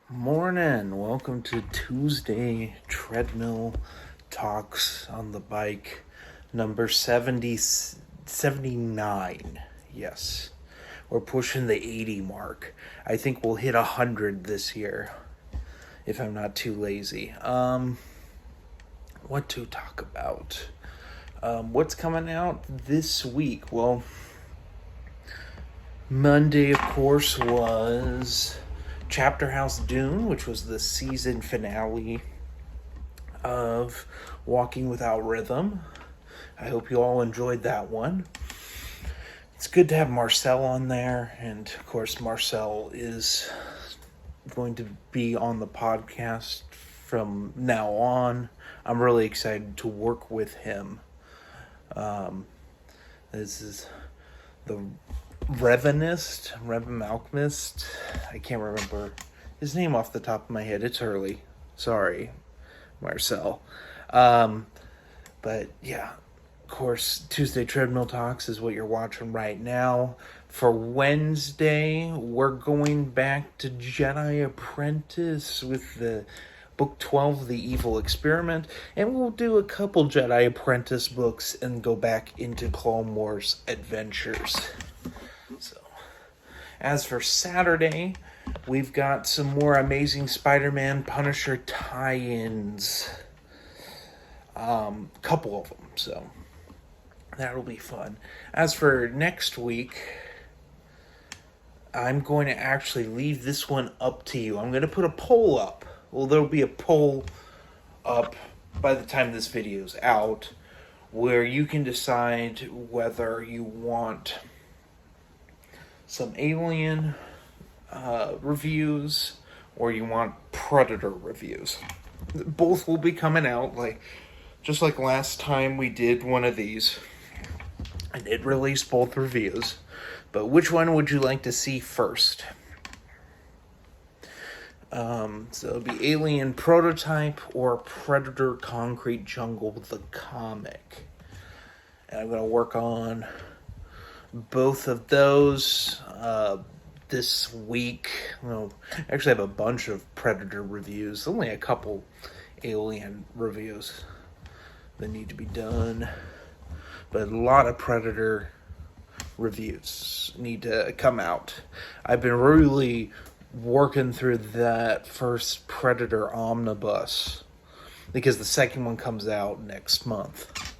Morning. Welcome to Tuesday Treadmill Talks on the Bike, number 79. Yes, we're pushing the 80 mark. I think we'll hit 100 this year, if I'm not too lazy. What to talk about? What's coming out this week? Well, Monday, of course, was Chapter House Dune, which was the season finale of Walking Without Rhythm. I hope you all enjoyed that one. It's good to have Marcel on there, and of course Marcel is going to be on the podcast from now on. I'm really excited to work with him. This is the Revanist, Alchemist. I can't remember his name off the top of my head. It's early. Sorry, Marcel. But yeah, of course, Tuesday Treadmill Talks is what you're watching right now. For Wednesday, we're going back to Jedi Apprentice with the Book 12, The Evil Experiment, and we'll do a couple Jedi Apprentice books and go back into Clone Wars Adventures. So, as for Saturday, we've got some more Amazing Spider-Man Punisher tie-ins. Couple of them, so that'll be fun. As for next week, I'm going to actually leave this one up to you. I'm going to put a poll up. Well, there'll be a poll up by the time this video's out, where you can decide whether you want some Alien reviews or you want Predator reviews. Both will be coming out, just like last time we did one of these. I did release both reviews, but which one would you like to see first? So it'll be Alien Prototype or Predator Concrete Jungle, the comic. And I'm going to work on both of those this week. Well, I actually have a bunch of Predator reviews. Only a couple Alien reviews that need to be done. But a lot of Predator reviews need to come out. I've been really working through that first Predator omnibus because the second one comes out next month.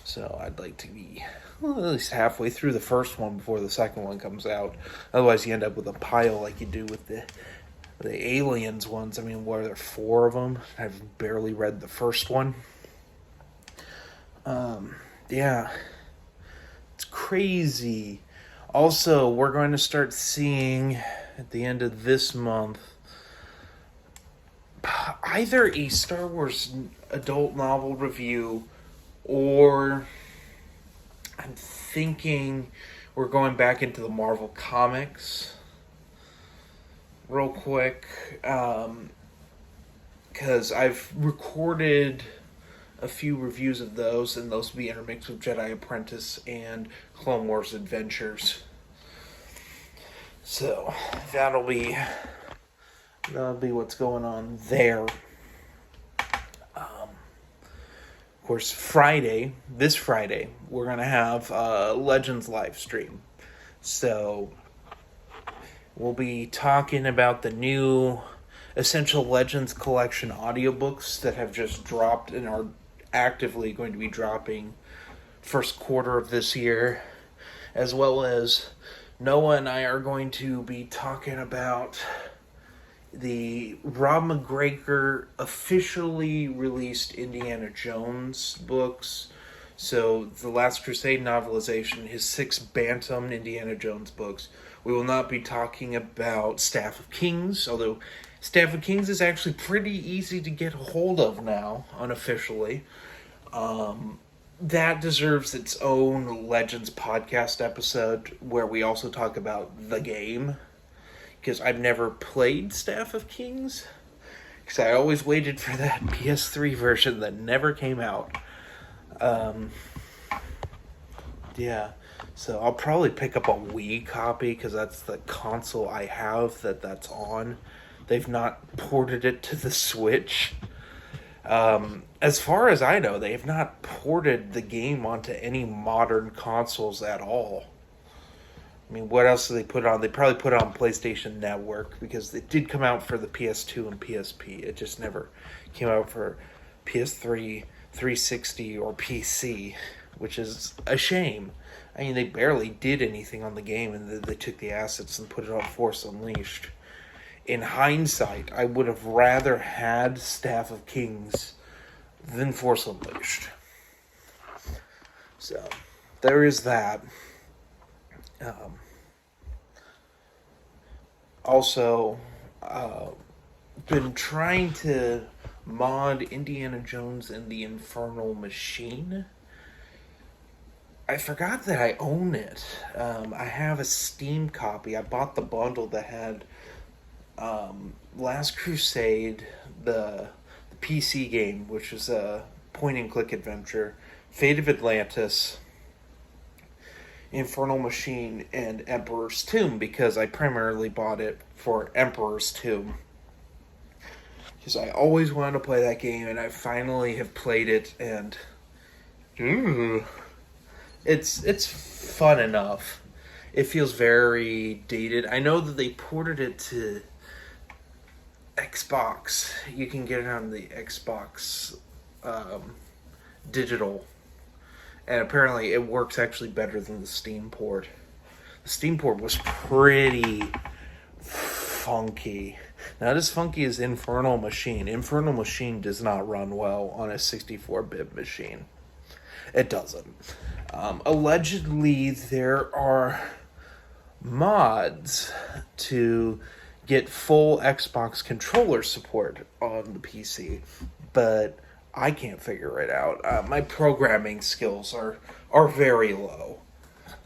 So I'd like to be at least halfway through the first one before the second one comes out. Otherwise, you end up with a pile like you do with the Aliens ones. I mean, what are there, 4 of them? I've barely read the first one. Yeah, it's crazy. Also, we're going to start seeing at the end of this month either a Star Wars adult novel review, or I'm thinking we're going back into the Marvel Comics real quick, because I've recorded a few reviews of those, and those will be intermixed with Jedi Apprentice and Clone Wars Adventures. So that'll be what's going on there. Of course, this Friday, we're going to have a Legends live stream. So we'll be talking about the new Essential Legends Collection audiobooks that have just dropped and are actively going to be dropping first quarter of this year, as well as Noah and I are going to be talking about the Rob McGregor officially released Indiana Jones books. So the Last Crusade novelization, his 6 Bantam Indiana Jones books. We will not be talking about Staff of Kings, although Staff of Kings is actually pretty easy to get a hold of now, unofficially. That deserves its own Legends podcast episode where we also talk about the game, because I've never played Staff of Kings, because I always waited for that PS3 version that never came out. Yeah, so I'll probably pick up a Wii copy, because that's the console I have that's on. They've not ported it to the Switch. As far as I know, they have not ported the game onto any modern consoles at all. I mean, what else did they put on? They probably put it on PlayStation Network because it did come out for the PS2 and PSP. It just never came out for PS3, 360, or PC, which is a shame. I mean, they barely did anything on the game, and they took the assets and put it on Force Unleashed. In hindsight, I would have rather had Staff of Kings than Force Unleashed. So, there is that. Also, been trying to mod Indiana Jones and the Infernal Machine. I forgot that I own it. I have a Steam copy. I bought the bundle that had Last Crusade, the PC game, which is a point-and-click adventure, Fate of Atlantis, Infernal Machine, and Emperor's Tomb, because I primarily bought it for Emperor's Tomb. Because I always wanted to play that game, and I finally have played it, and it's fun enough. It feels very dated. I know that they ported it to Xbox. You can get it on the Xbox digital. And apparently it works actually better than the Steam port. The Steam port was pretty funky. Not as funky as Infernal Machine. Infernal Machine does not run well on a 64-bit machine. It doesn't. Allegedly, there are mods to get full Xbox controller support on the PC, but I can't figure it out. My programming skills are very low.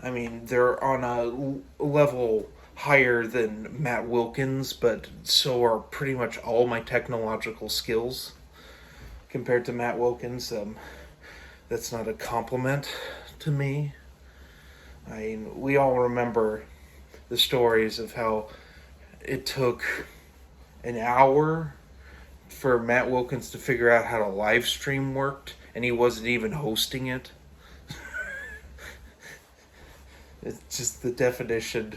I mean, they're on a level higher than Matt Wilkins, but so are pretty much all my technological skills compared to Matt Wilkins. That's not a compliment to me. I mean, we all remember the stories of how it took an hour for Matt Wilkins to figure out how to live stream worked, and he wasn't even hosting it. It's just the definition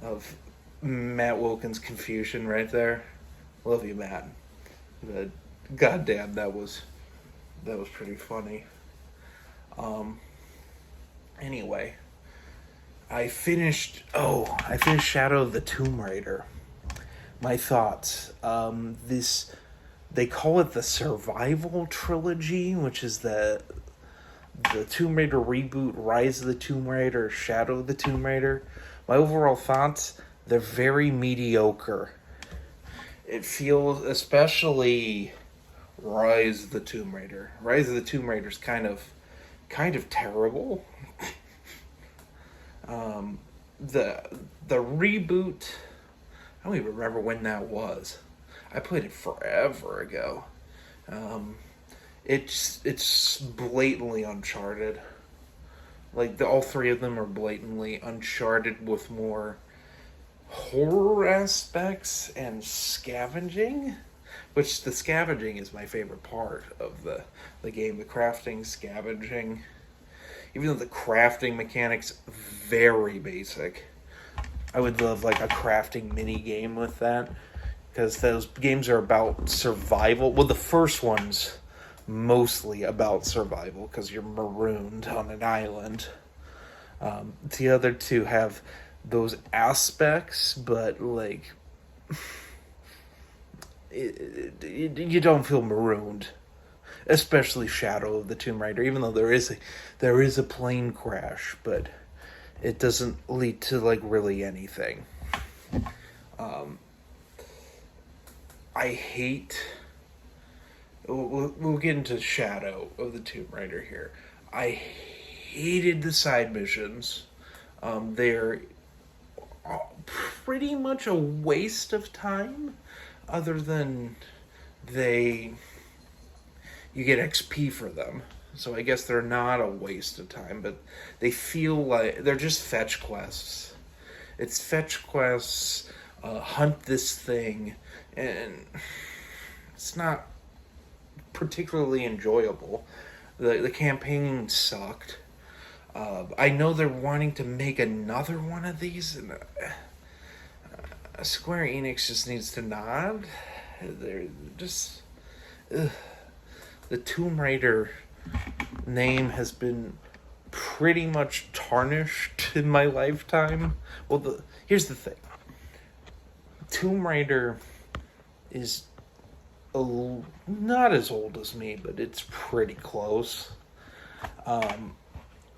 of Matt Wilkins' confusion right there. Love you, Matt. But goddamn, that was pretty funny. Anyway, I finished Shadow of the Tomb Raider. My thoughts. They call it the Survival Trilogy, which is the Tomb Raider reboot, Rise of the Tomb Raider, Shadow of the Tomb Raider. My overall thoughts, they're very mediocre. It feels, especially Rise of the Tomb Raider. Rise of the Tomb Raider is kind of terrible. The reboot, I don't even remember when that was. I played it forever ago. It's blatantly Uncharted. Like, all three of them are blatantly Uncharted with more horror aspects and scavenging, which the scavenging is my favorite part of the game. The crafting, scavenging. Even though the crafting mechanics very basic. I would love like a crafting mini game with that, because those games are about survival. Well, the first one's mostly about survival because you're marooned on an island. The other two have those aspects, but like you don't feel marooned. Especially Shadow of the Tomb Raider, even though there is a plane crash, but it doesn't lead to like really anything. I hate. We'll get into Shadow of the Tomb Raider here. I hated the side missions. They're pretty much a waste of time, other than you get XP for them. So I guess they're not a waste of time, but they feel like they're just fetch quests. It's fetch quests hunt this thing, and it's not particularly enjoyable. The campaign sucked. I know they're wanting to make another one of these, and Square Enix just needs to nod. They're just the Tomb Raider name has been pretty much tarnished in my lifetime. Well, here's the thing. Tomb Raider is not as old as me, but it's pretty close.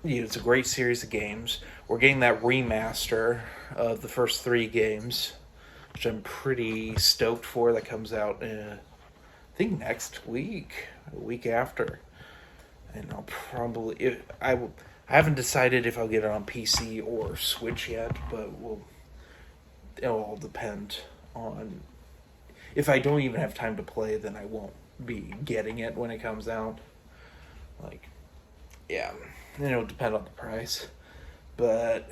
It's a great series of games. We're getting that remaster of the first 3 games, which I'm pretty stoked for. That comes out, I think, next week, a week after. And I'll probably... I haven't decided if I'll get it on PC or Switch yet, but it'll all depend on... If I don't even have time to play, then I won't be getting it when it comes out. Yeah, it'll depend on the price. But,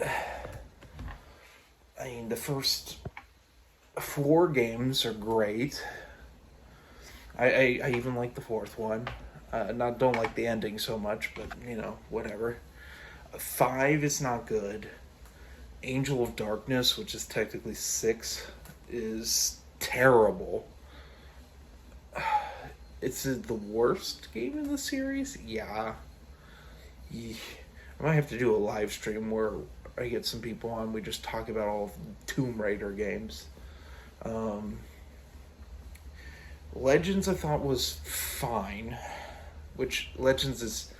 I mean, the first 4 games are great. I even like the 4th one. Don't like the ending so much, but, whatever. 5 is not good. Angel of Darkness, which is technically 6, is terrible. It's the worst game in the series? Yeah. I might have to do a live stream where I get some people on. We just talk about all of Tomb Raider games. Legends I thought was fine. Which, Legends is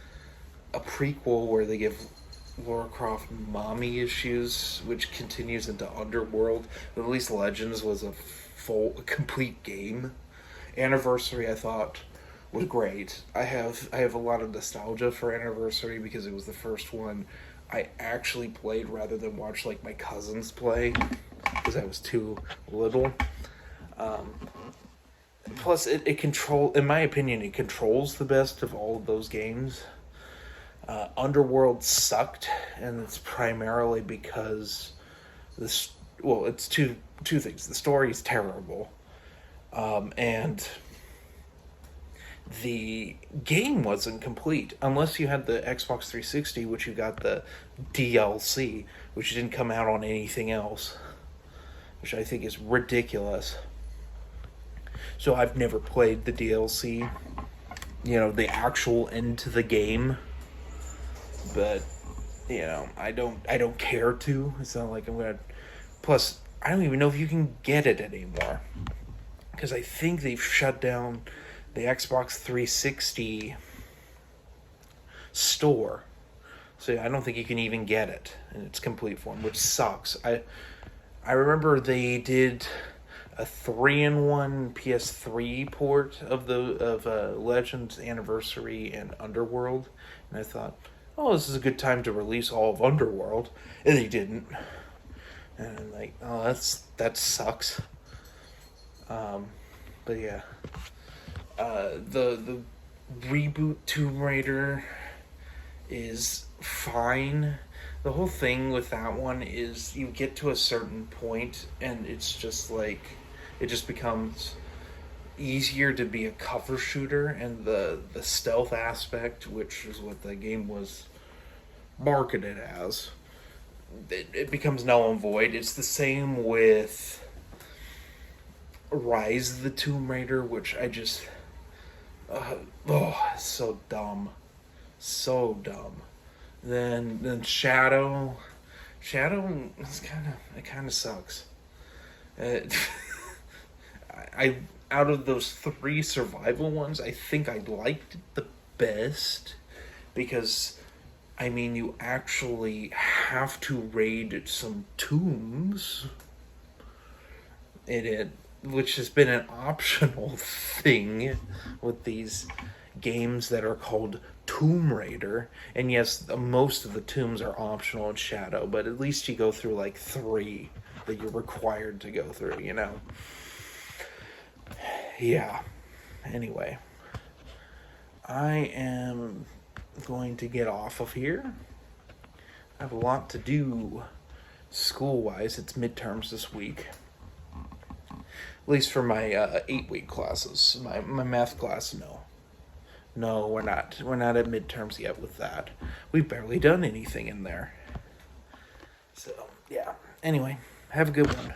a prequel where they give Lara Croft mommy issues, which continues into Underworld. But at least Legends was a complete game. Anniversary I thought was great. I have a lot of nostalgia for Anniversary because it was the first one I actually played rather than watch my cousins play because I was too little. Plus, in my opinion, it controls the best of all of those games. Underworld sucked, and it's primarily because it's two things. The story is terrible, and the game wasn't complete unless you had the Xbox 360, which you got the DLC, which didn't come out on anything else, which I think is ridiculous. So I've never played the DLC, the actual end to the game. But, I don't care to. It's not like I'm gonna... Plus, I don't even know if you can get it anymore. Because I think they've shut down the Xbox 360 store. So I don't think you can even get it in its complete form, which sucks. I remember they did a 3-in-1 PS3 port of Legends, Anniversary, and Underworld, and I thought, oh, this is a good time to release all of Underworld, and they didn't. And I'm like, oh, that sucks. But yeah, the reboot Tomb Raider is fine. The whole thing with that one is you get to a certain point and it's just it just becomes easier to be a cover shooter, and the stealth aspect, which is what the game was marketed as, it becomes null and void. It's the same with Rise of the Tomb Raider, which I just so dumb. Then Shadow is kind of sucks. I out of those 3 survival ones, I think I liked it the best because, I mean, you actually have to raid some tombs in it, which has been an optional thing with these games that are called Tomb Raider. And yes, most of the tombs are optional in Shadow, but at least you go through 3 that you're required to go through, Yeah. Anyway, I am going to get off of here. I have a lot to do school-wise. It's midterms this week. At least for my 8-week classes. My math class, no. No, we're not. We're not at midterms yet with that. We've barely done anything in there. So, yeah. Anyway, have a good one.